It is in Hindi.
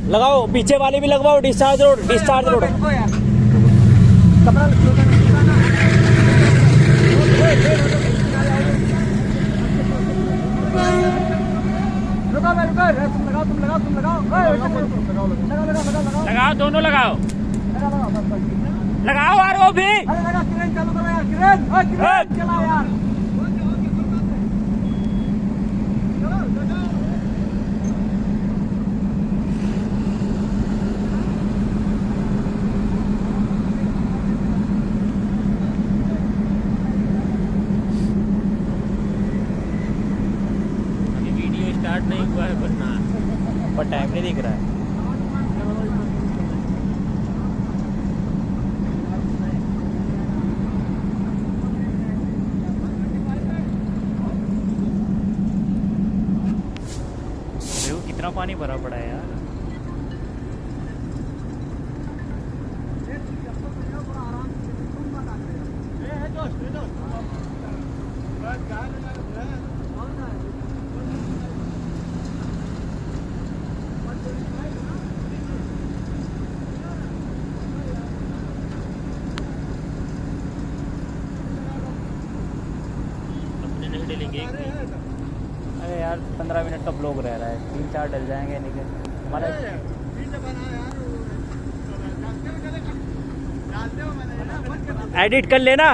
लगाओ, पीछे वाले भी लगवाओ, डिस्चार्ज रोड, डिस्चार्ज रोड। लगाओ, दोनों लगाओ, लगाओ यार वो भी। वीडियो स्टार्ट नहीं हुआ है पर टाइम नहीं दिख रहा है। देखो कितना पानी भरा पड़ा है यार। अरे यार 15 मिनट का ब्लॉग रह रहा है, 3-4 डल जाएंगे लेकिन हमारा एडिट कर लेना।